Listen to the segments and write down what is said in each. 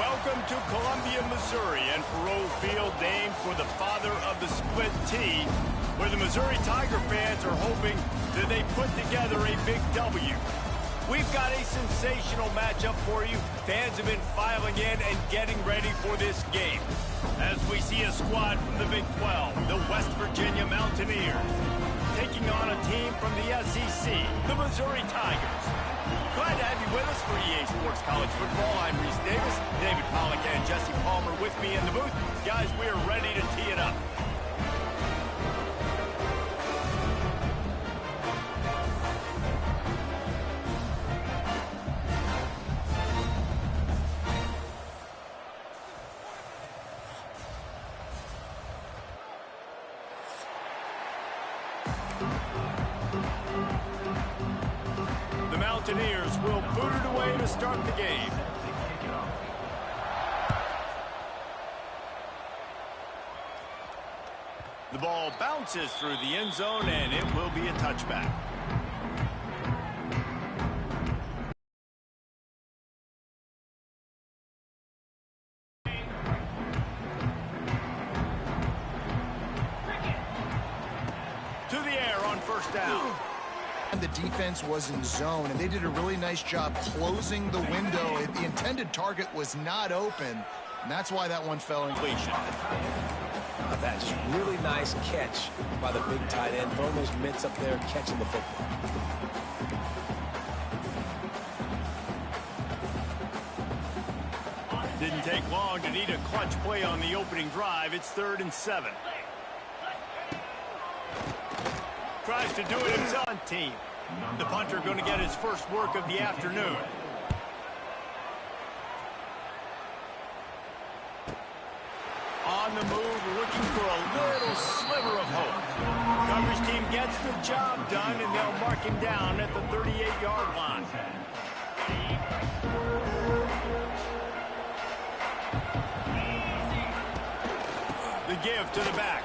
Welcome to Columbia, Missouri, and Faurot Field, named for the father of the split T, where the Missouri Tiger fans are hoping that they put together a big W. We've got a sensational matchup for you. Fans have been filing in and getting ready for this game. As we see a squad from the Big 12, the West Virginia Mountaineers, taking on a team from the SEC, the Missouri Tigers. Glad to have you with us for EA Sports College Football. I'm Reese Davis, David Pollack and Jesse Palmer with me in the booth. Guys, we are ready to tee it up. Mountaineers will boot it away to start the game. The ball bounces through the end zone, and it will be a touchback. To the air on first down. The defense was in zone, and they did a really nice job closing the window. The intended target was not open, and that's why that one fell in completion. That's just really nice catch by the big tight end. Throwing those mitts up there, catching the football. Didn't take long to need a clutch play on the opening drive. It's 3rd and 7. Tries to do it himself on team. The punter going to get his first work of the afternoon. On the move, looking for a little sliver of hope. Coverage team gets the job done, and they'll mark him down at the 38-yard line. The give to the back.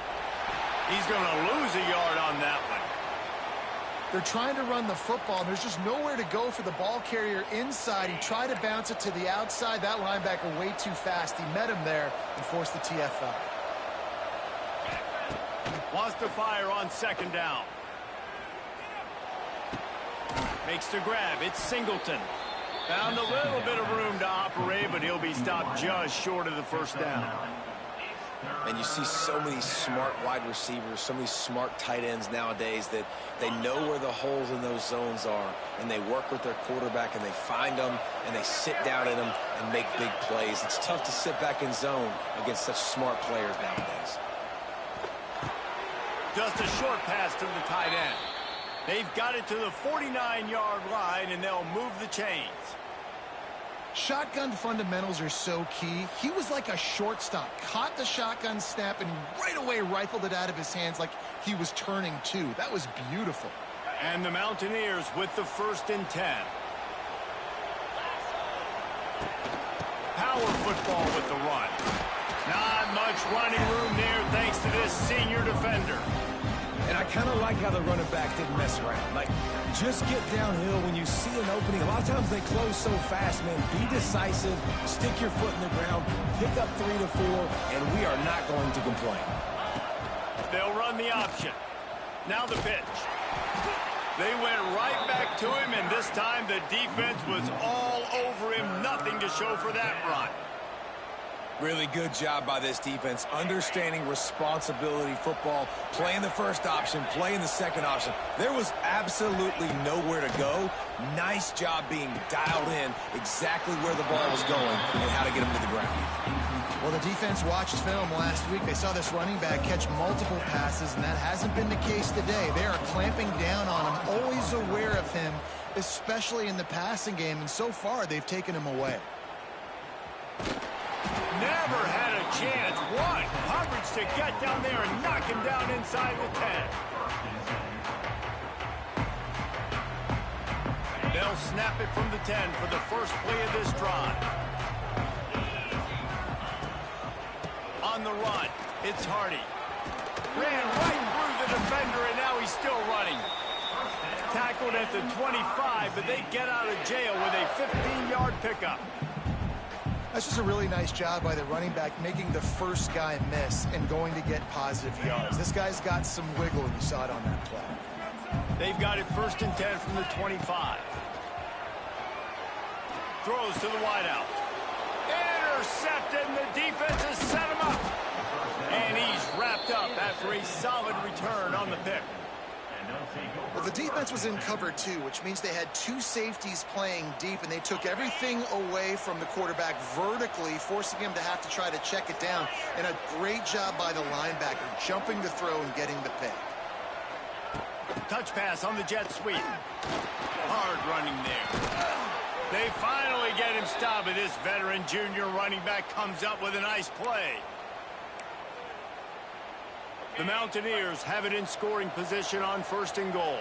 He's going to lose a yard on that one. They're trying to run the football, and there's just nowhere to go for the ball carrier inside. He tried to bounce it to the outside. That linebacker way too fast. He met him there and forced the TFL. Wants to fire on 2nd down. Makes the grab. It's Singleton. Found a little bit of room to operate, but he'll be stopped just short of the first down. And you see so many smart wide receivers, so many smart tight ends nowadays that they know where the holes in those zones are, and they work with their quarterback, and they find them, and they sit down in them and make big plays. It's tough to sit back in zone against such smart players nowadays. Just a short pass to the tight end. They've got it to the 49-yard line, and they'll move the chains. Shotgun fundamentals are so key. He was like a shortstop, caught the shotgun snap, and right away rifled it out of his hands like he was turning two. That was beautiful. And the Mountaineers with the 1st and 10. Power football with the run. Not much running room there thanks to this senior defender. And I kind of like how the running back didn't mess around. Like, just get downhill when you see an opening. A lot of times they close so fast, man. Be decisive, stick your foot in the ground, pick up 3 to 4, and we are not going to complain. They'll run the option. Now the pitch. They went right back to him, and this time the defense was all over him. Nothing to show for that run. Really good job by this defense, understanding responsibility football, playing the first option, playing the second option. There was absolutely nowhere to go. Nice job being dialed in exactly where the ball was going and how to get him to the ground. Well, the defense watched film last week. They saw this running back catch multiple passes, and that hasn't been the case today. They are clamping down on him, always aware of him, especially in the passing game, and so far they've taken him away. Never had a chance. What coverage to get down there and knock him down inside the 10. They'll snap it from the 10 for the first play of this drive. On the run, it's Hardy. Ran right through the defender, and now he's still running. Tackled at the 25, but they get out of jail with a 15-yard pickup. That's just a really nice job by the running back, making the first guy miss and going to get positive yards. This guy's got some wiggle, and you saw it on that play. They've got it 1st and 10 from the 25. Throws to the wideout. Intercepted, and the defense has set him up. And he's wrapped up after a solid return on the pick. Well, the defense was in cover 2, which means they had 2 safeties playing deep, and they took everything away from the quarterback vertically, forcing him to have to try to check it down. And a great job by the linebacker, jumping the throw and getting the pick. Touch pass on the jet sweep. Hard running there. They finally get him stopped, and this veteran junior running back comes up with a nice play. The Mountaineers have it in scoring position on 1st and goal.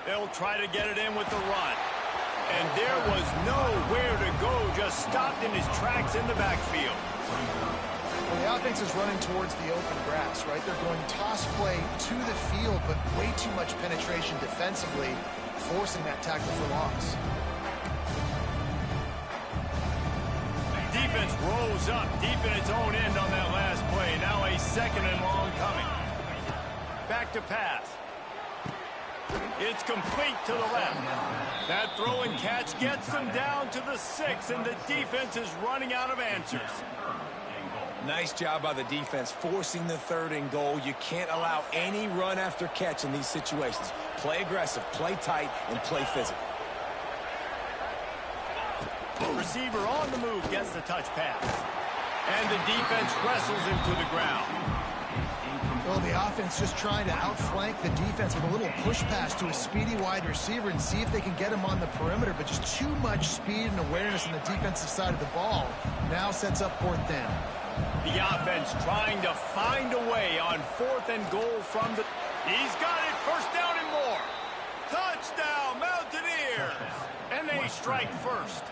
They'll try to get it in with the run. And there was nowhere to go, just stopped in his tracks in the backfield. Well, the offense is running towards the open grass, right? They're going toss play to the field, but way too much penetration defensively, forcing that tackle for loss. Defense rolls up deep in its own end on that last play. Now a 2nd and long coming. Back to pass. It's complete to the left. That throw and catch gets them down to the 6, and the defense is running out of answers. Nice job by the defense forcing the 3rd and goal. You can't allow any run after catch in these situations. Play aggressive, play tight, and play physical. Receiver on the move gets the touch pass. And the defense wrestles him to the ground. Well, the offense just trying to outflank the defense with a little push pass to a speedy wide receiver and see if they can get him on the perimeter, but just too much speed and awareness on the defensive side of the ball. Now sets up 4th down. The offense trying to find a way on 4th and goal from the... He's got it, 1st down and more. Touchdown, Mountaineers! And they strike first.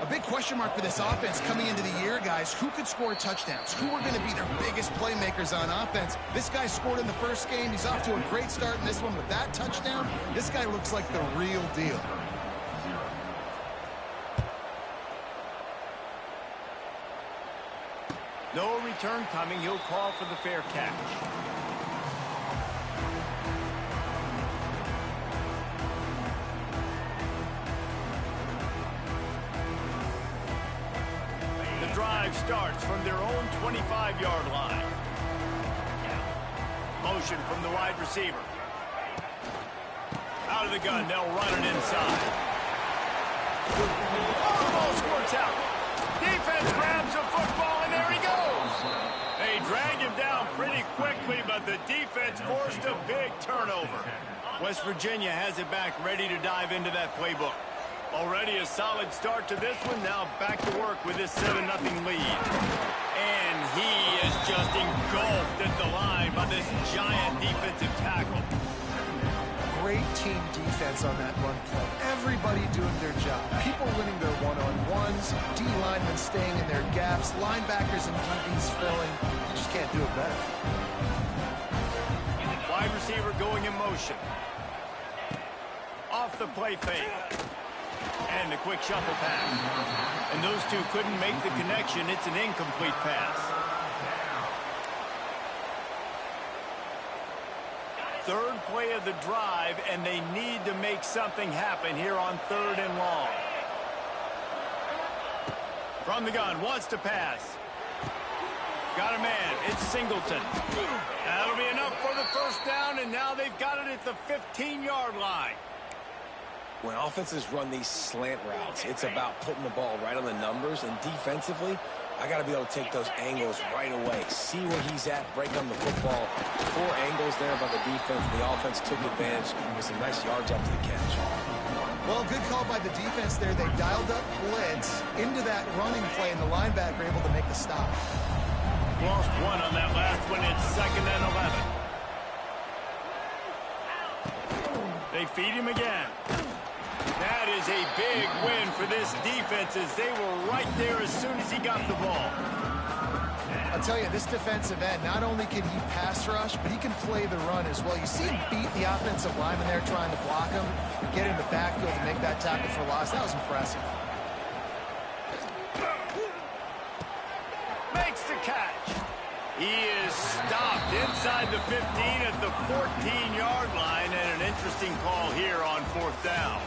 A big question mark for this offense coming into the year, guys. Who could score touchdowns? Who are going to be their biggest playmakers on offense? This guy scored in the 1st game. He's off to a great start in this one with that touchdown. This guy looks like the real deal. No return coming. He'll call for the fair catch. Drive starts from their own 25-yard line. Motion from the wide receiver. Out of the gun, they'll run it inside. Oh, the ball squirts out. Defense grabs the football, and there he goes. They drag him down pretty quickly, but the defense forced a big turnover. West Virginia has it back, ready to dive into that playbook. Already a solid start to this one. Now back to work with this 7-0 lead. And he is just engulfed at the line by this giant defensive tackle. Great team defense on that run play. Everybody doing their job. People winning their one-on-ones, D linemen staying in their gaps, linebackers and DBs filling. You just can't do it better. Wide receiver going in motion. Off the play fake. And a quick shuffle pass. And those two couldn't make the connection. It's an incomplete pass. 3rd play of the drive, and they need to make something happen here on 3rd and long. From the gun, wants to pass. Got a man. It's Singleton. That'll be enough for the 1st down, and now they've got it at the 15-yard line. When offenses run these slant routes, it's about putting the ball right on the numbers, and defensively, I got to be able to take those angles right away. See where he's at, break on the football. 4 angles there by the defense. The offense took advantage with some nice yards after the catch. Well, good call by the defense there. They dialed up blitz into that running play, and the linebacker able to make the stop. Lost 1 on that last one. It's 2nd and 11. They feed him again. That is a big win for this defense as they were right there as soon as he got the ball. I'll tell you, this defensive end, not only can he pass rush, but he can play the run as well. You see him beat the offensive lineman there trying to block him, get him to backfield to make that tackle for loss. That was impressive. Makes the catch. He is stopped inside the 15 at the 14-yard line, and an interesting call here on 4th down.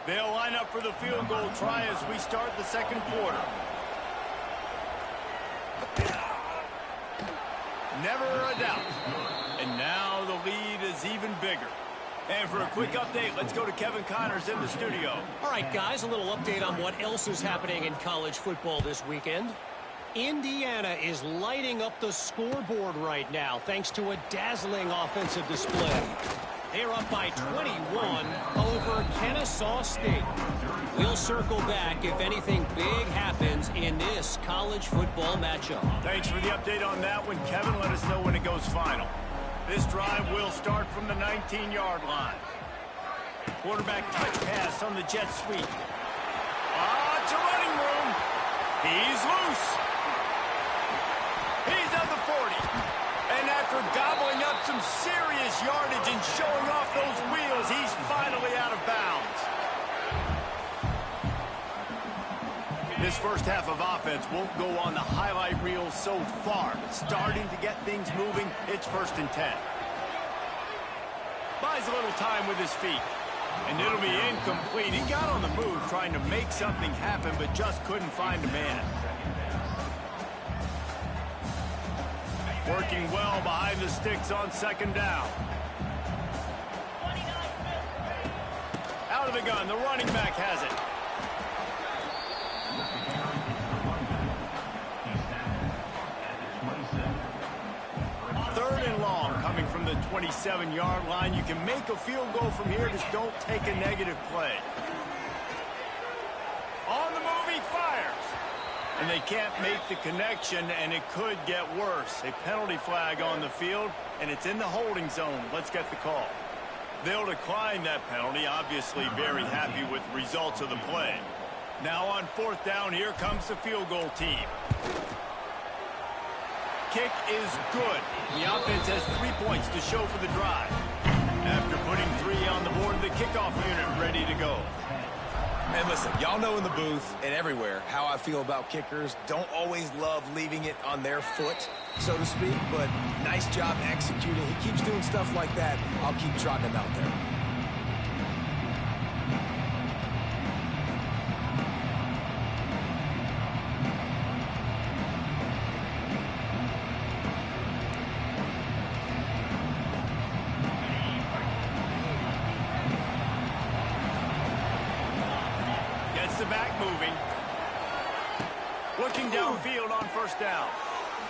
They'll line up for the field goal try as we start the second quarter. Never a doubt. And now the lead is even bigger. And for a quick update, let's go to Kevin Connors in the studio. All right, guys, a little update on what else is happening in college football this weekend. Indiana is lighting up the scoreboard right now thanks to a dazzling offensive display. They're up by 21 over Kennesaw State. We'll circle back if anything big happens in this college football matchup. Thanks for the update on that one, Kevin. Let us know when it goes final. This drive will start from the 19-yard line. Quarterback touch pass on the jet sweep. It's a running room. He's loose. He's at the 40. And after gobbling up some serious yardage and showing off those wheels, he's finally out of bounds. This first half of offense won't go on the highlight reel so far, but starting to get things moving, it's 1st and 10. Buys a little time with his feet, and it'll be incomplete. He got on the move trying to make something happen, but just couldn't find a man. Working well behind the sticks on 2nd down. Out of the gun, the running back has it. Third and long coming from the 27-yard line. You can make a field goal from here, just don't take a negative play. On the move, he fires. And they can't make the connection, and it could get worse. A penalty flag on the field, and it's in the holding zone. Let's get the call. They'll decline that penalty, obviously very happy with the results of the play. Now on 4th down, here comes the field goal team. Kick is good. The offense has 3 points to show for the drive. After putting 3 on the board, the kickoff unit ready to go. And listen, y'all know in the booth and everywhere how I feel about kickers. Don't always love leaving it on their foot, so to speak, but nice job executing. He keeps doing stuff like that. I'll keep trotting him out there. Looking downfield on 1st down.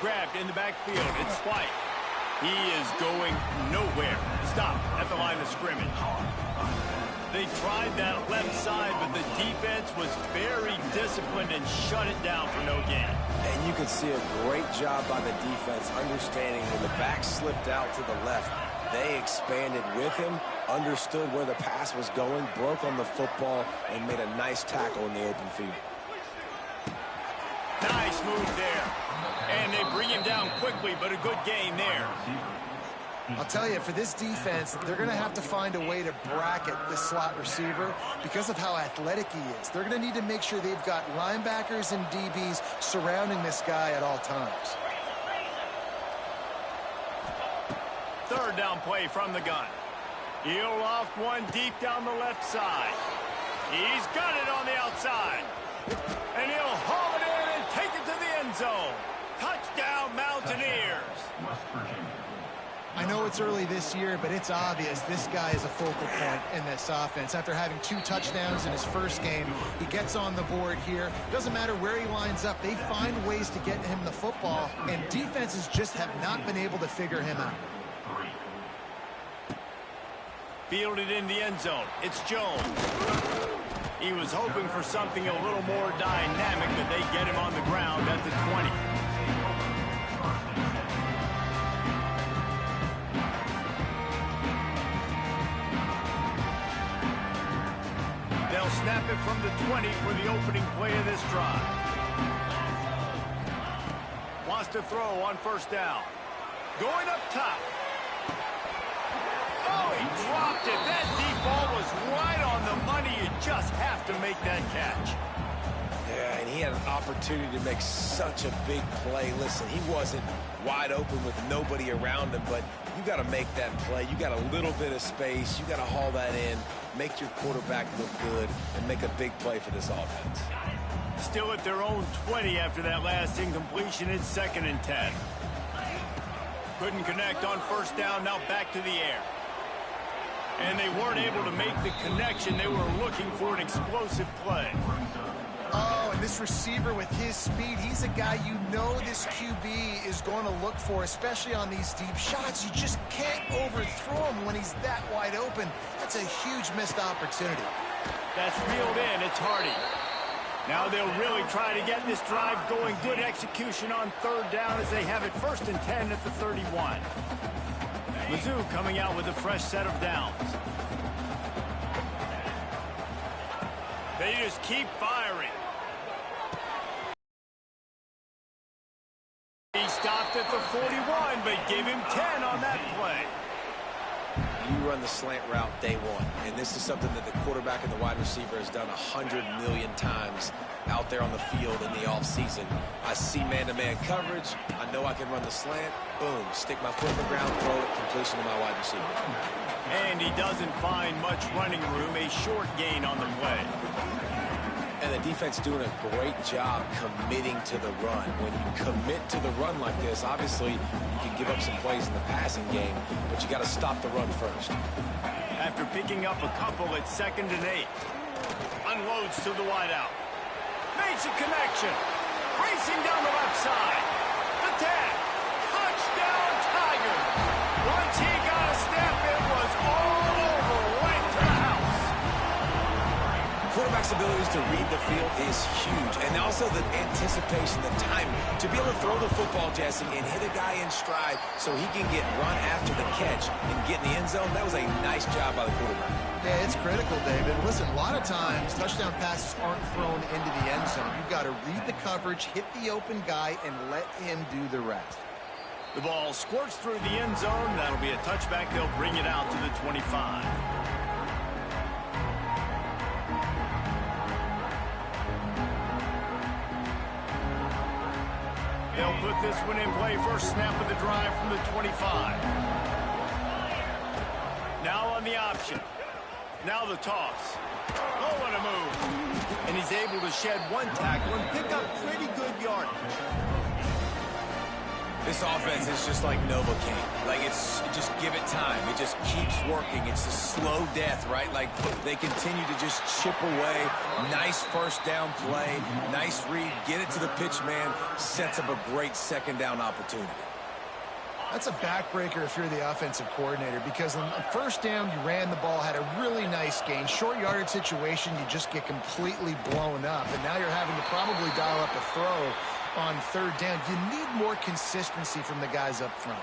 Grabbed in the backfield. It's White. He is going nowhere. Stop at the line of scrimmage. They tried that left side, but the defense was very disciplined and shut it down for no gain. And you can see a great job by the defense understanding when the back slipped out to the left. They expanded with him, understood where the pass was going, broke on the football, and made a nice tackle in the open field. Nice move there. And they bring him down quickly, but a good gain there. I'll tell you, for this defense, they're going to have to find a way to bracket this slot receiver because of how athletic he is. They're going to need to make sure they've got linebackers and DBs surrounding this guy at all times. 3rd down play from the gun. He'll loft one deep down the left side. He's got it on the outside. And he'll haul it in and take it to the end zone. Touchdown, Mountaineers. I know it's early this year, but it's obvious this guy is a focal point in this offense. After having 2 touchdowns in his first game, he gets on the board here. Doesn't matter where he lines up. They find ways to get him the football, and defenses just have not been able to figure him out. Fielded in the end zone. It's Jones. He was hoping for something a little more dynamic, but they get him on the ground at the 20. They'll snap it from the 20 for the opening play of this drive. Wants to throw on first down. Going up top. Oh, he dropped it. That deep ball was right on the money. You just have to make that catch. Yeah, and he had an opportunity to make such a big play. Listen, he wasn't wide open with nobody around him, but you got to make that play. You got a little bit of space. You got to haul that in, make your quarterback look good, and make a big play for this offense. Still at their own 20 after that last incompletion. It's 2nd and 10. Couldn't connect on first down. Now back to the air. And they weren't able to make the connection. They were looking for an explosive play. Oh, and this receiver with his speed, he's a guy you know this QB is going to look for, especially on these deep shots. You just can't overthrow him when he's that wide open. That's a huge missed opportunity. That's reeled in. It's Hardy. Now they'll really try to get this drive going. Good execution on third down as they have it 1st and 10 at the 31. Mizzou coming out with a fresh set of downs. They just keep firing. He stopped at the 41, but gave him 10 on that play. You run the slant route day one, and this is something that the quarterback and the wide receiver has done 100 million times out there on the field in the offseason. I see man-to-man coverage. I know I can run the slant. Boom, stick my foot in the ground, throw it, completion to my wide receiver. And he doesn't find much running room, a short gain on the play. And the defense doing a great job committing to the run. When you commit to the run like this, obviously you can give up some plays in the passing game, but you got to stop the run first. After picking up a couple at 2nd and 8. Unloads to the wideout. Makes a connection. Racing down the left side. The tag. Touchdown, Tiger. Once he got a step, it was all over. Right to the house. Quarterback's abilities to read the field is huge, and also the anticipation, the timing. To be able to throw the football, Jesse, and hit a guy in stride so he can get run after the catch and get in the end zone, that was a nice job by the quarterback. Yeah, it's critical, David. Listen, a lot of times touchdown passes aren't thrown into the end zone. You've got to read the coverage, hit the open guy, and let him do the rest. The ball squirts through the end zone. That'll be a touchback. They'll bring it out to the 25. They'll put this one in play. First snap of the drive from the 25. Now on the option. Now the toss. Oh, what a move. And he's able to shed one tackle and pick up pretty good yardage. This offense is just like Novocaine. Like, just give it time. It just keeps working. It's a slow death, right? Like, they continue to just chip away. Nice first down play. Nice read. Get it to the pitch man. Sets up a great 2nd down opportunity. That's a backbreaker if you're the offensive coordinator, because on first down, you ran the ball, had a really nice gain. Short yardage situation, you just get completely blown up, and now you're having to probably dial up a throw on third down. You need more consistency from the guys up front.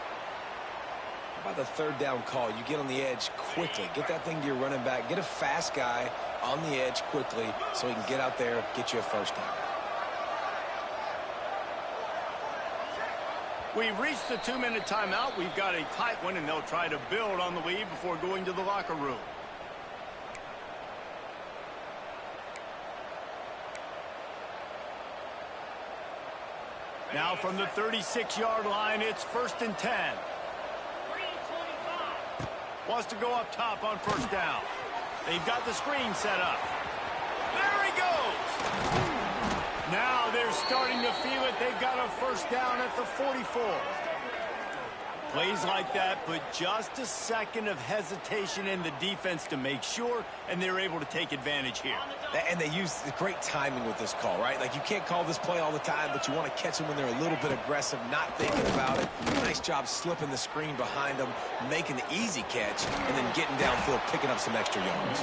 How about the third down call? You get on the edge quickly. Get that thing to your running back. Get a fast guy on the edge quickly so he can get out there, get you a first down. We've reached the 2-minute timeout. We've got a tight one, and they'll try to build on the lead before going to the locker room. Now from the 36-yard line, it's 1st and 10. Wants to go up top on first down. They've got the screen set up. There he goes. Now they're starting to feel it. They've got a first down at the 44. Plays like that put just a second of hesitation in the defense to make sure, and they're able to take advantage here. And they use the great timing with this call, right? Like, you can't call this play all the time, but you want to catch them when they're a little bit aggressive, not thinking about it. Nice job slipping the screen behind them, making the easy catch, and then getting downfield, picking up some extra yards.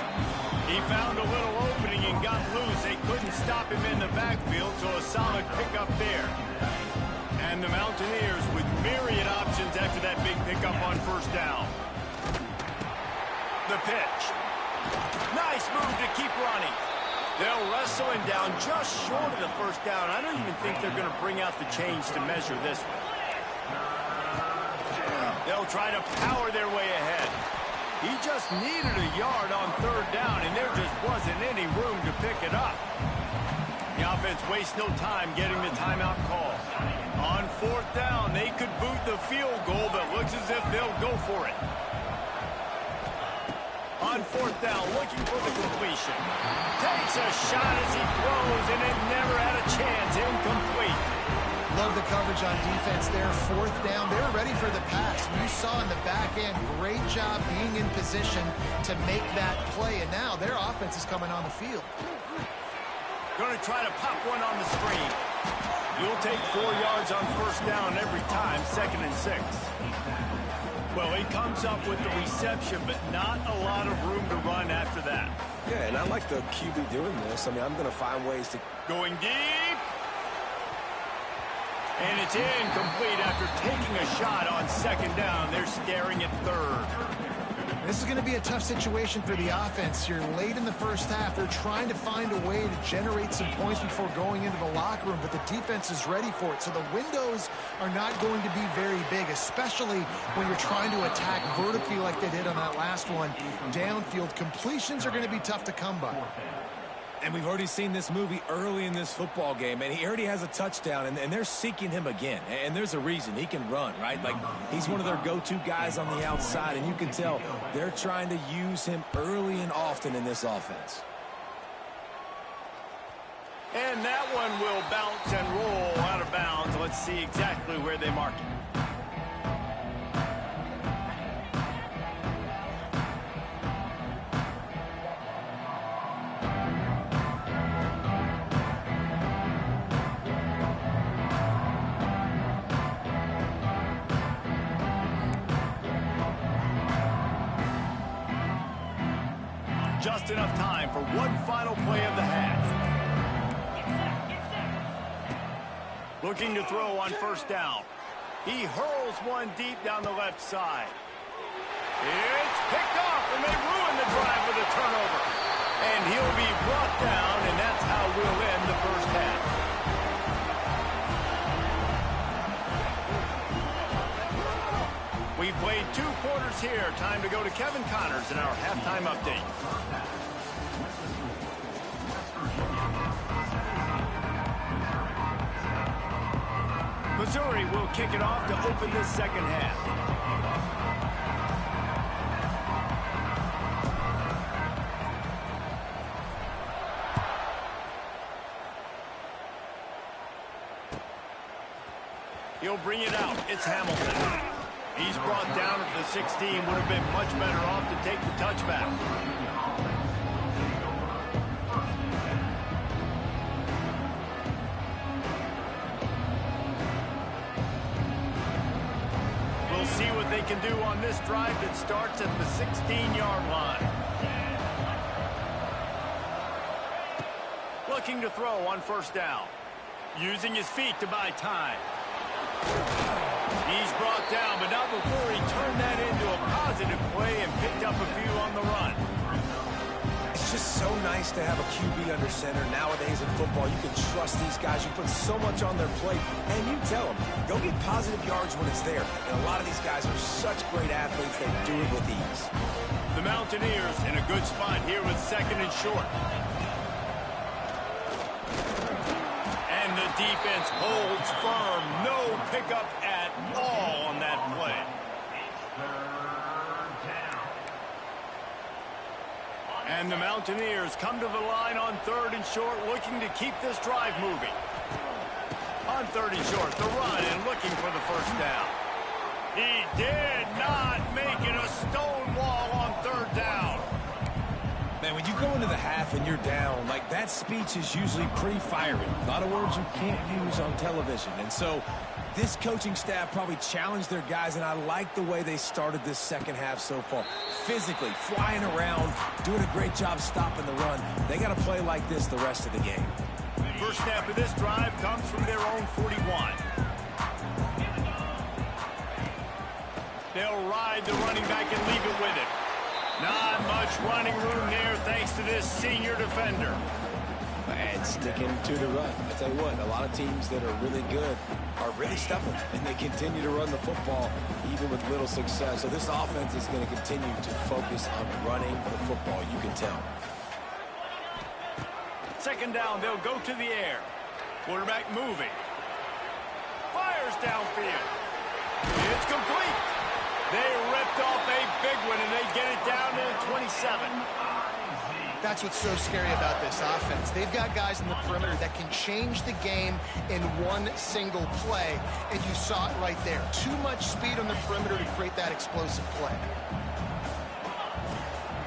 He found a little opening and got loose. They couldn't stop him in the backfield, so a solid pickup there. And the Mountaineers with myriad options after that big pickup on first down. The pitch. Nice move to keep running. Wrestling down just short of the first down. I don't even think they're going to bring out the chains to measure this one. They'll try to power their way ahead. He just needed a yard on third down, and there just wasn't any room to pick it up. The offense wastes no time getting the timeout call. On fourth down, they could boot the field goal, but looks as if they'll go for it. On fourth down, looking for the completion. Takes a shot as he throws, and it never had a chance. Incomplete. Love the coverage on defense there. Fourth down, they're ready for the pass. You saw in the back end, great job being in position to make that play, and now their offense is coming on the field. Going to try to pop one on the screen. You'll take 4 yards on first down every time, 2nd and 6. Well, he comes up with the reception, but not a lot of room to run after that. Yeah, and I like the QB doing this. I mean, I'm going to find ways to... Going deep. And it's incomplete after taking a shot on 2nd down. They're staring at 3rd. This is going to be a tough situation for the offense here. Late in the first half, they're trying to find a way to generate some points before going into the locker room, but the defense is ready for it. So the windows are not going to be very big, especially when you're trying to attack vertically like they did on that last one. Downfield completions are going to be tough to come by. And we've already seen this movie early in this football game, and he already has a touchdown, and they're seeking him again. And there's a reason. He can run, right? Like, he's one of their go-to guys on the outside, and you can tell they're trying to use him early and often in this offense. And that one will bounce and roll out of bounds. Let's see exactly where they mark it. Just enough time for one final play of the half. Looking to throw on first down. He hurls one deep down the left side. It's picked off, and they ruin the drive with a turnover. And he'll be brought down, and that's how we'll end the first half. We've played 2 quarters here. Time to go to Kevin Connors in our halftime update. Missouri will kick it off to open this second half. He'll bring it out. It's Hamilton. He's brought down at the 16. Would have been much better off to take the touchback. We'll see what they can do on this drive that starts at the 16-yard line. Looking to throw on first down. Using his feet to buy time. He's brought down, but not before he turned that into a positive play and picked up a few on the run. It's just so nice to have a QB under center. Nowadays in football, you can trust these guys. You put so much on their plate, and you tell them, go get positive yards when it's there. And a lot of these guys are such great athletes, they do it with ease. The Mountaineers in a good spot here with 2nd and short. And the defense holds firm. No pickup at all on that play. And the Mountaineers come to the line on 3rd and short, looking to keep this drive moving. On 3rd and short, the run and looking for the first down. He did not make it a stone wall on 3rd down. Man, when you go into the half and you're down, like, that speech is usually pretty fiery. A lot of words you can't use on television. And so this coaching staff probably challenged their guys, and I like the way they started this second half so far. Physically, flying around, doing a great job stopping the run. They got to play like this the rest of the game. First snap of this drive comes from their own 41. They'll ride the running back and leave it with him. Not much running room there thanks to this senior defender. And sticking to the run. I tell you what, a lot of teams that are really good are really stubborn, and they continue to run the football even with little success. So this offense is going to continue to focus on running the football, you can tell. Second down, they'll go to the air. Quarterback moving. Fires downfield. It's complete. They ripped off a big one, and they get it down to the 27. That's what's so scary about this offense. They've got guys in the perimeter that can change the game in one single play, and you saw it right there. Too much speed on the perimeter to create that explosive play.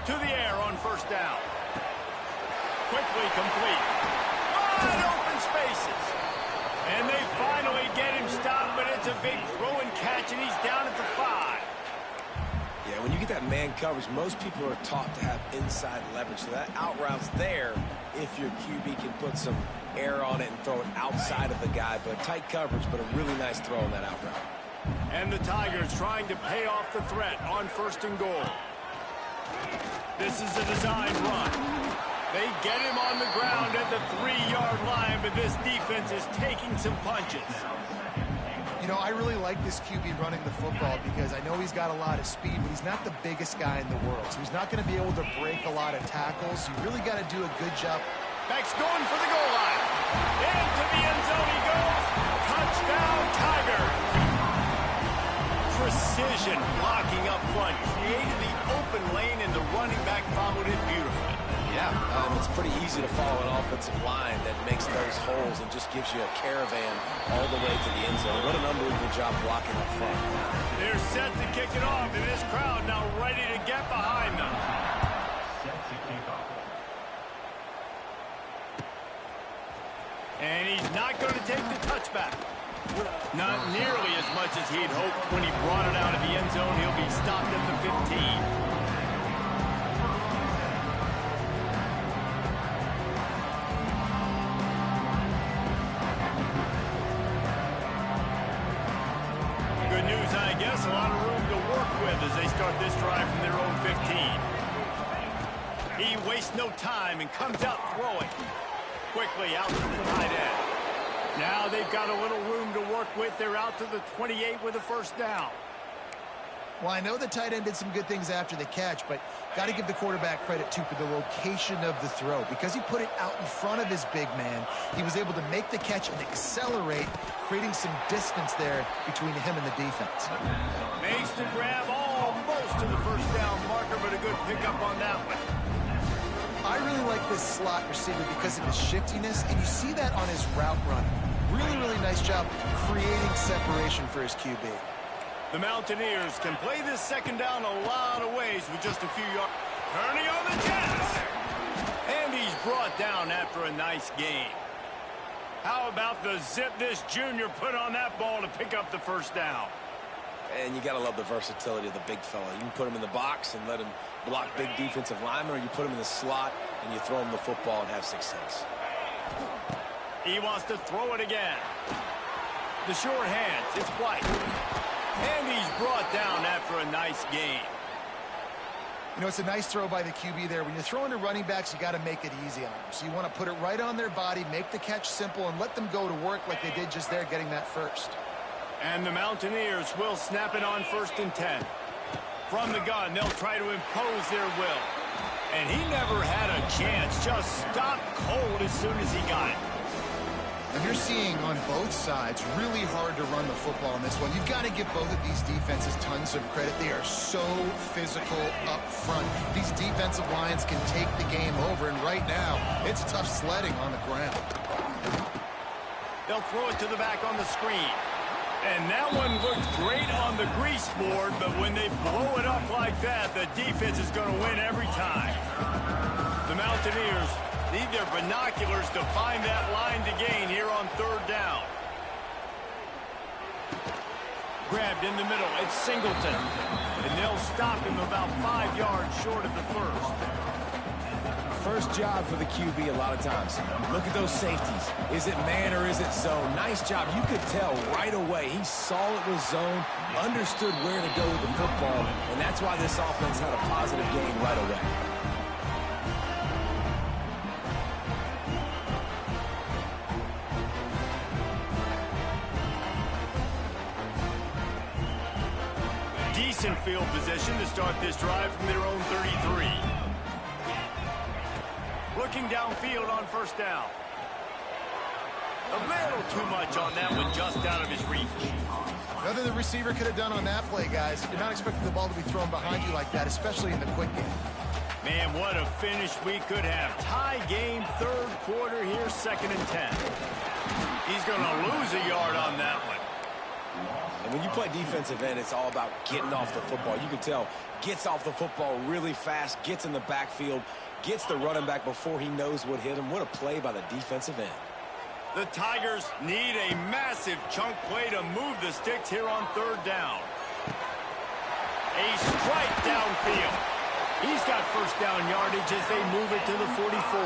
To the air on first down. Quickly complete. Wide open spaces. And they finally get him stopped, but it's a big throw and catch, and he's down at the 5. Yeah, when you get that man coverage, most people are taught to have inside leverage. So that out route's there if your QB can put some air on it and throw it outside of the guy. But tight coverage, but a really nice throw on that out route. And the Tigers trying to pay off the threat on first and goal. This is a design run. They get him on the ground at the 3-yard line, but this defense is taking some punches. You know, I really like this QB running the football because I know he's got a lot of speed, but he's not the biggest guy in the world. So he's not going to be able to break a lot of tackles. You really got to do a good job. Back's going for the goal line. Into the end zone he goes. Touchdown, Tiger. Precision blocking up front. Created the open lane, and the running back followed it beautifully. Yeah, it's pretty easy to follow an offensive line that makes those holes and just gives you a caravan all the way to the end zone. What an unbelievable job blocking up front. They're set to kick it off, and this crowd now ready to get behind them. And he's not going to take the touchback. Not nearly as much as he'd hoped when he brought it out of the end zone. He'll be stopped at the 15. A lot of room to work with as they start this drive from their own 15. He wastes no time and comes out throwing. Quickly out to the tight end. Now they've got a little room to work with. They're out to the 28 with a first down. Well, I know the tight end did some good things after the catch, but got to give the quarterback credit, too, for the location of the throw. Because he put it out in front of his big man, he was able to make the catch and accelerate, creating some distance there between him and the defense. Makes the grab almost to the first down marker, but a good pickup on that one. I really like this slot receiver because of his shiftiness, and you see that on his route run. Really, really nice job creating separation for his QB. The Mountaineers can play this second down a lot of ways with just a few yards. Turning on the Jets. And he's brought down after a nice gain. How about the zip this junior put on that ball to pick up the first down? And you got to love the versatility of the big fella. You can put him in the box and let him block big defensive linemen, or you put him in the slot and you throw him the football and have success. He wants to throw it again. The short hands, it's White. And he's brought down after a nice gain. You know, it's a nice throw by the QB there. When you're throwing to running backs, you got to make it easy on them. So you want to put it right on their body, make the catch simple, and let them go to work like they did just there, getting that first. And the Mountaineers will snap it on 1st and 10. From the gun, they'll try to impose their will. And he never had a chance. Just stopped cold as soon as he got it. And you're seeing on both sides really hard to run the football in this one. You've got to give both of these defenses tons of credit. They are so physical up front. These defensive lines can take the game over, and right now, it's tough sledding on the ground. They'll throw it to the back on the screen. And that one looked great on the grease board, but when they blow it up like that, the defense is going to win every time. The Mountaineers need their binoculars to find that line to gain here on 3rd down. Grabbed in the middle. It's Singleton. And they'll stop him about 5 yards short of the first. First job for the QB a lot of times. Look at those safeties. Is it man or is it zone? Nice job. You could tell right away. He saw it was zone, understood where to go with the football, and that's why this offense had a positive game right away. decent field position to start this drive from their own 33. Looking downfield on first down. A little too much on that one, just out of his reach. Nothing the receiver could have done on that play, guys. You're not expecting the ball to be thrown behind you like that, especially in the quick game. Man, what a finish we could have. Tie game, third quarter here, 2nd and 10. He's going to lose a yard on that one. And when you play defensive end, it's all about getting off the football. You can tell, gets off the football really fast, gets in the backfield, gets the running back before he knows what hit him. What a play by the defensive end. The Tigers need a massive chunk play to move the sticks here on 3rd down. A strike downfield. He's got first down yardage as they move it to the 44.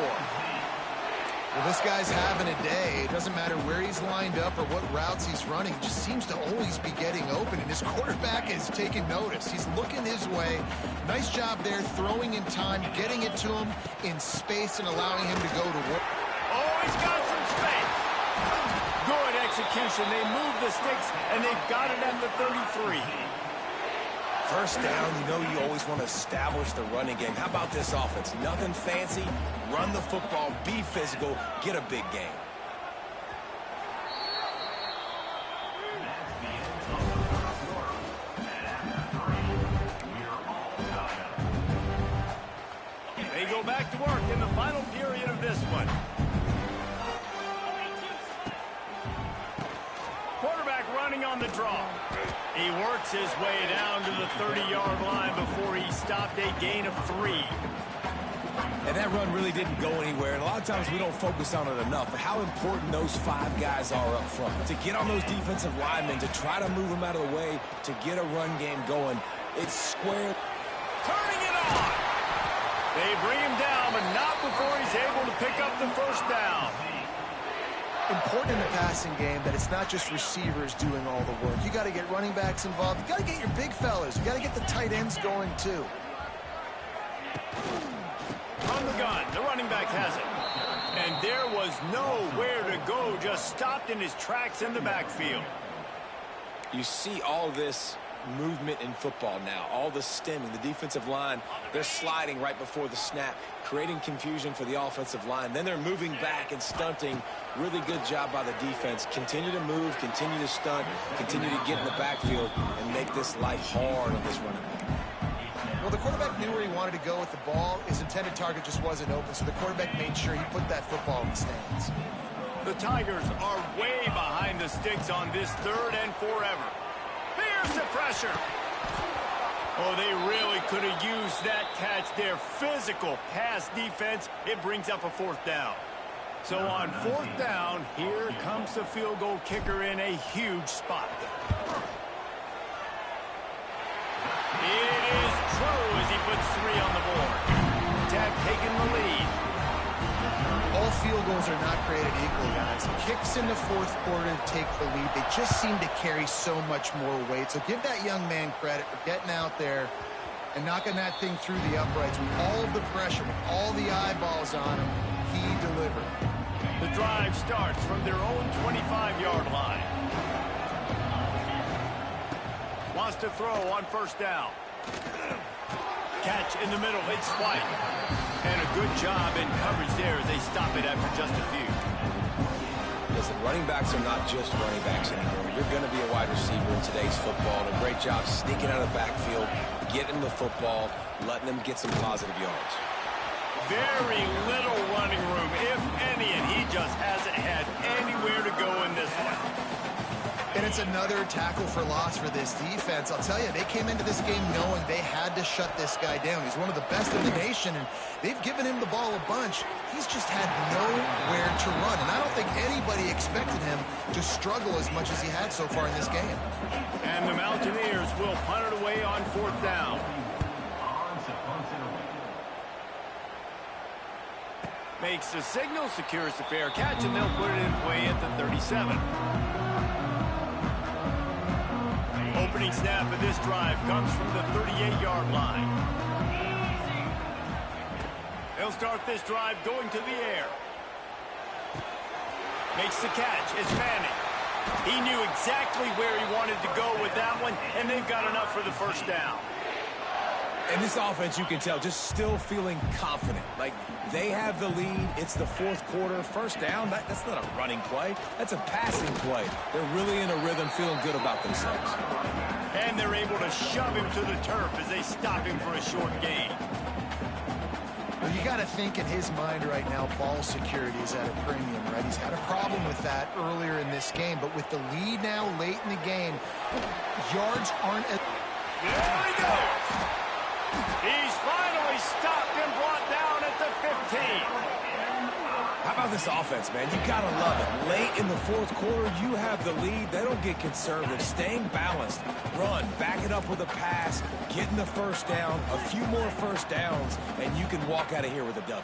Well, this guy's having a day. It doesn't matter where he's lined up or what routes he's running. He just seems to always be getting open, and his quarterback is taking notice. He's looking his way. Nice job there, throwing in time, getting it to him in space and allowing him to go to work. Oh, he's got some space. Good execution. They move the sticks, and they've got it at the 33. First down, you know you always want to establish the running game. How about this offense? Nothing fancy. Run the football, be physical, get a big game. They go back to work in the final period of this one. Quarterback running on the draw. He works his way down to the 30-yard line before he stopped a gain of 3. And that run really didn't go anywhere. And a lot of times we don't focus on it enough. But how important those 5 guys are up front. To get on those defensive linemen, to try to move them out of the way, to get a run game going. It's square. Turning it on. They bring him down, but not before he's able to pick up the first down. Important in the passing game that it's not just receivers doing all the work. You got to get running backs involved. You got to get your big fellas. You got to get the tight ends going too. From the gun, the running back has it. And there was nowhere to go, just stopped in his tracks in the backfield. You see all this movement in football now, all the stemming, the defensive line, they're sliding right before the snap, creating confusion for the offensive line. Then they're moving back and stunting. Really good job by the defense. Continue to move, continue to stunt, continue to get in the backfield and make this life hard on this running back. Well, the quarterback knew where he wanted to go with the ball. His intended target just wasn't open, so the quarterback made sure he put that football in the stands. The Tigers are way behind the sticks on this 3rd and forever. Here's the pressure. Oh, they really could have used that catch there. Physical pass defense. It brings up a 4th down. So on 4th down, here comes the field goal kicker in a huge spot. It is true as he puts 3 on the board. Tech taking the lead. All field goals are not created equal, guys. Kicks in the 4th quarter to take the lead. They just seem to carry so much more weight. So give that young man credit for getting out there and knocking that thing through the uprights with all of the pressure, with all the eyeballs on him. He delivered. The drive starts from their own 25-yard line. Wants to throw on first down. Catch in the middle. It's White. And a good job in coverage there as they stop it after just a few. Listen, running backs are not just running backs anymore. You're going to be a wide receiver in today's football. And a great job sneaking out of the backfield, getting the football, letting them get some positive yards. Very little running room, if any, and he just hasn't had anywhere to go in this one. And it's another tackle for loss for this defense. I'll tell you, they came into this game knowing they had to shut this guy down. He's one of the best in the nation, and they've given him the ball a bunch. He's just had nowhere to run, and I don't think anybody expected him to struggle as much as he had so far in this game. And the Mountaineers will punt it away on 4th down. Makes the signal, secures the fair catch, and they'll put it in play at the 37. Opening snap of this drive comes from the 38-yard line. They'll start this drive going to the air. Makes the catch. It's Manning. He knew exactly where he wanted to go with that one, and they've got enough for the first down. And this offense, you can tell, just still feeling confident. Like, they have the lead. It's the fourth quarter. First down, that's not a running play. That's a passing play. They're really in a rhythm, feeling good about themselves. And they're able to shove him to the turf as they stop him for a short gain. Well, you got to think in his mind right now, ball security is at a premium, right? He's had a problem with that earlier in this game, but with the lead now late in the game, yards aren't as... There he goes! He's finally stopped and brought down at the 15. How about this offense, man? You got to love it. Late in the fourth quarter, you have the lead. They don't get conservative. Staying balanced. Run. Back it up with a pass. Getting the first down. A few more first downs, and you can walk out of here with a W.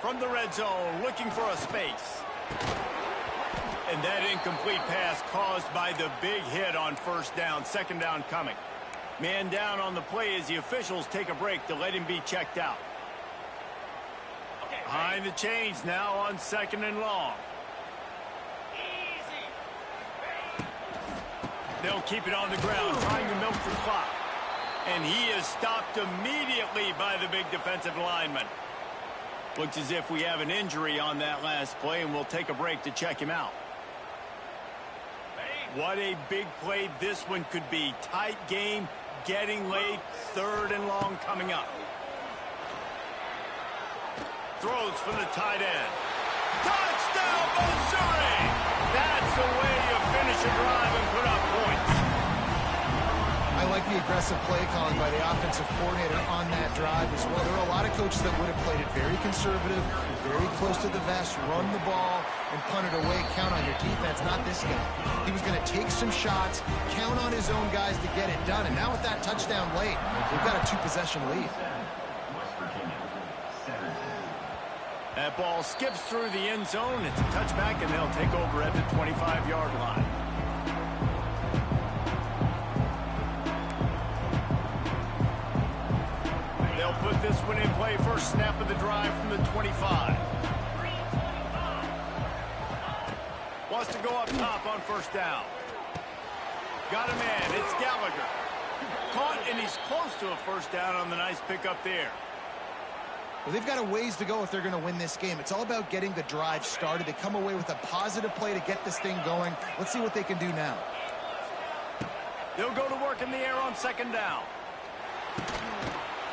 From the red zone, looking for a space. And that incomplete pass caused by the big hit on first down. Second down coming. Man down on the play as the officials take a break to let him be checked out. Behind the chains now on second and long. They'll keep it on the ground, trying to milk the clock. And he is stopped immediately by the big defensive lineman. Looks as if we have an injury on that last play, and we'll take a break to check him out. What a big play this one could be. Tight game. Getting late, third and long coming up. Throws from the tight end. Touchdown, Missouri! That's the way you finish a drive and put up points. I like the aggressive play calling by the offensive coordinator on that drive as well. There are a lot of coaches that would have played it very conservative, very close to the vest, run the ball, and punt it away, count on your defense. Not this guy. He was going to take some shots, count on his own guys to get it done. And now with that touchdown late, we've got a two-possession lead. That ball skips through the end zone. It's a touchback, and they'll take over at the 25-yard line. They'll put this one in play. First snap of the drive from the 25. Wants to go up top on first down. Got a man. It's Gallagher. Caught, and he's close to a first down on the nice pickup there. Well, they've got a ways to go if they're going to win this game. It's all about getting the drive started. They come away with a positive play to get this thing going. Let's see what they can do now. They'll go to work in the air on second down.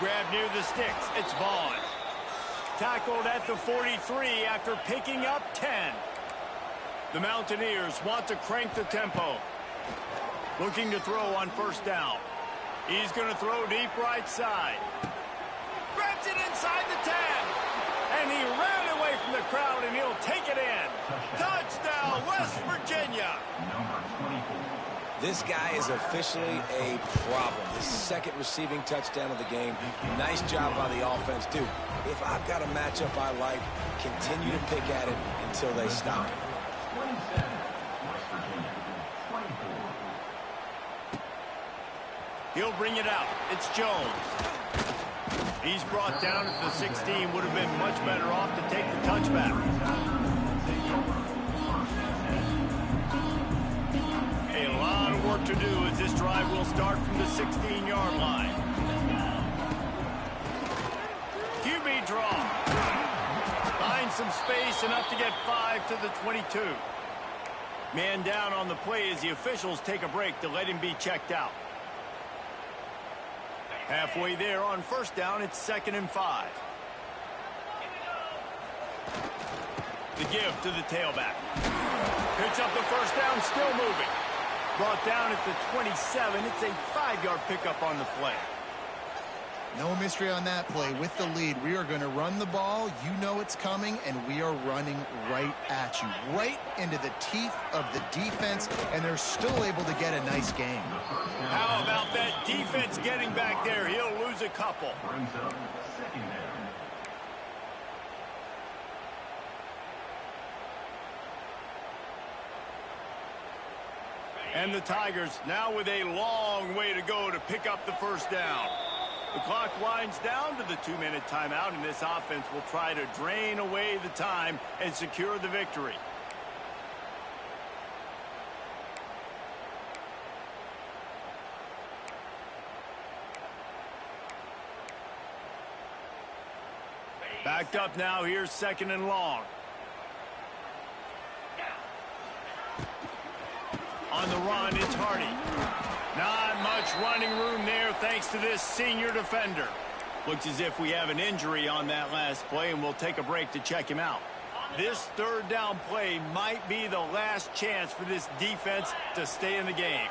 Grab near the sticks. It's Vaughn. Tackled at the 43 after picking up 10. The Mountaineers want to crank the tempo. Looking to throw on first down. He's going to throw deep right side. Grabs it inside the 10. And he ran away from the crowd, and he'll take it in. Touchdown, West Virginia. This guy is officially a problem. His second receiving touchdown of the game. Nice job by the offense, too. If I've got a matchup I like, continue to pick at it until they stop it. He'll bring it out. It's Jones. He's brought down at the 16. Would have been much better off to take the touchback. A lot of work to do as this drive will start from the 16-yard line. QB draw. Finds some space, enough to get 5 to the 22. Man down on the play as the officials take a break to let him be checked out. Halfway there on first down, it's 2nd and 5. The give to the tailback. Picks up the first down, still moving. Brought down at the 27. It's a 5-yard pickup on the play. No mystery on that play. With the lead, we are going to run the ball. You know it's coming, and we are running right at you, right into the teeth of the defense, and they're still able to get a nice game. How about that defense getting back there? He'll lose a couple. And the Tigers now with a long way to go to pick up the first down. The clock winds down to the 2-minute timeout, and this offense will try to drain away the time and secure the victory. Backed up now. Here's 2nd and long. On the run, it's Hardy. Not much running room there thanks to this senior defender. Looks as if we have an injury on that last play, and we'll take a break to check him out. This 3rd down play might be the last chance for this defense to stay in the game.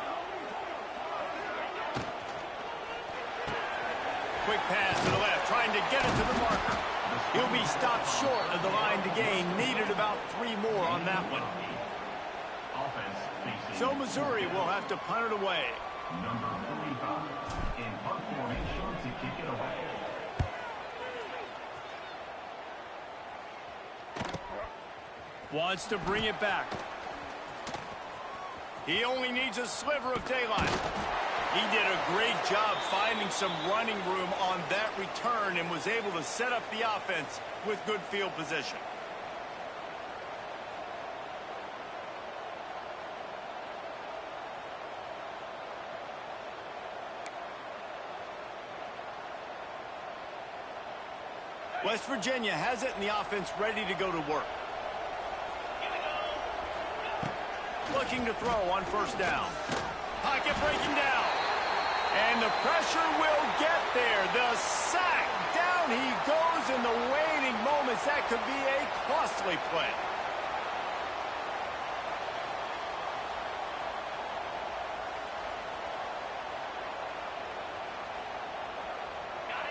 Quick pass to the left, trying to get it to the marker. He'll be stopped short of the line to gain. Needed about 3 more on that one. So Missouri will have to punt it away. Number 45 in punt formation to kick it away. Wants to bring it back. He only needs a sliver of daylight. He did a great job finding some running room on that return and was able to set up the offense with good field position. West Virginia has it, and the offense ready to go to work. Looking to throw on 1st down. Pocket breaking down. And the pressure will get there. The sack. Down he goes in the waning moments. That could be a costly play.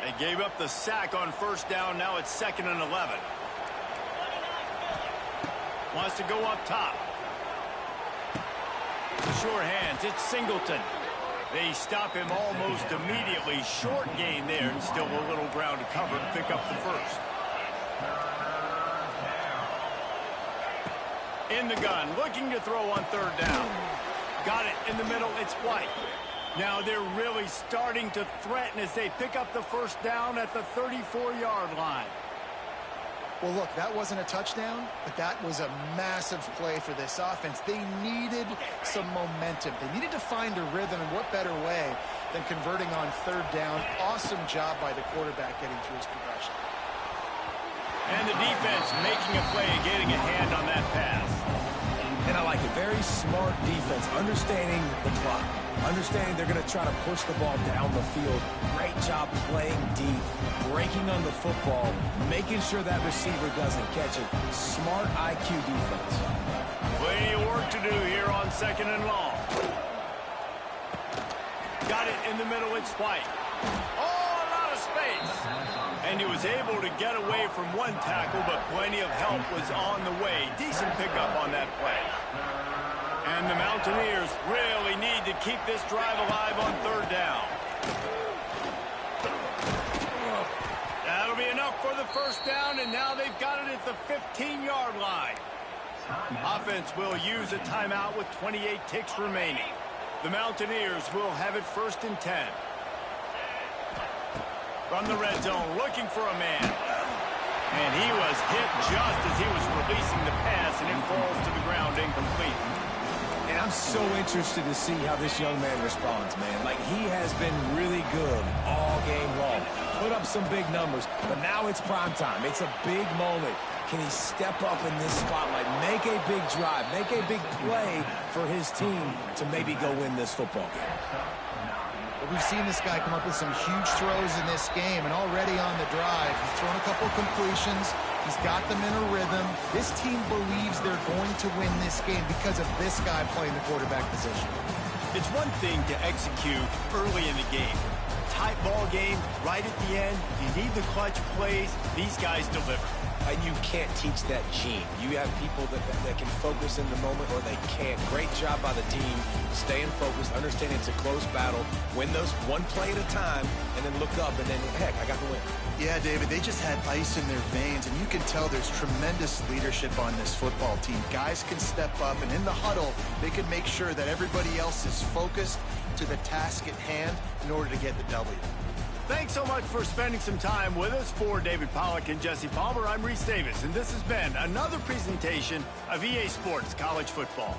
They gave up the sack on 1st down. Now it's 2nd and 11. Wants to go up top. Short hands. It's Singleton. They stop him almost immediately. Short gain there, and still a little ground to cover to pick up the 1st. In the gun. Looking to throw on 3rd down. Got it in the middle. It's White. Now they're really starting to threaten as they pick up the 1st down at the 34-yard line. Well, look, that wasn't a touchdown, but that was a massive play for this offense. They needed some momentum. They needed to find a rhythm, and what better way than converting on 3rd down. Awesome job by the quarterback getting through his progression. And the defense making a play and getting a hand on that pass. And I like it. Very smart defense, understanding the clock, understanding they're going to try to push the ball down the field. Great job playing deep, breaking on the football, making sure that receiver doesn't catch it. Smart IQ defense. Plenty of work to do here on 2nd and long. Got it in the middle. It's White. Oh, a lot of space. And he was able to get away from one tackle, but plenty of help was on the way. Decent pickup on that play. And the Mountaineers really need to keep this drive alive on 3rd down. That'll be enough for the 1st down, and now they've got it at the 15-yard line. Offense will use a timeout with 28 ticks remaining. The Mountaineers will have it 1st and 10. From the red zone, looking for a man. And he was hit just as he was releasing the pass, and it falls to the ground incomplete. And I'm so interested to see how this young man responds, man. Like, he has been really good all game long. Put up some big numbers, but now it's prime time. It's a big moment. Can he step up in this spotlight, make a big drive, make a big play for his team to maybe go win this football game? But we've seen this guy come up with some huge throws in this game, and already on the drive, he's thrown a couple completions. He's got them in a rhythm. This team believes they're going to win this game because of this guy playing the quarterback position. It's one thing to execute early in the game. Tight ball game, right at the end. You need the clutch plays. These guys deliver. And you can't teach that gene. You have people that can focus in the moment, or they can't. Great job by the team, staying focused, understanding it's a close battle, win those one play at a time, and then look up, and then, heck, I got the win. Yeah, David, they just had ice in their veins, and you can tell there's tremendous leadership on this football team. Guys can step up, and in the huddle, they can make sure that everybody else is focused to the task at hand in order to get the W. Thanks so much for spending some time with us. For David Pollack and Jesse Palmer, I'm Reese Davis, and this has been another presentation of EA Sports College Football.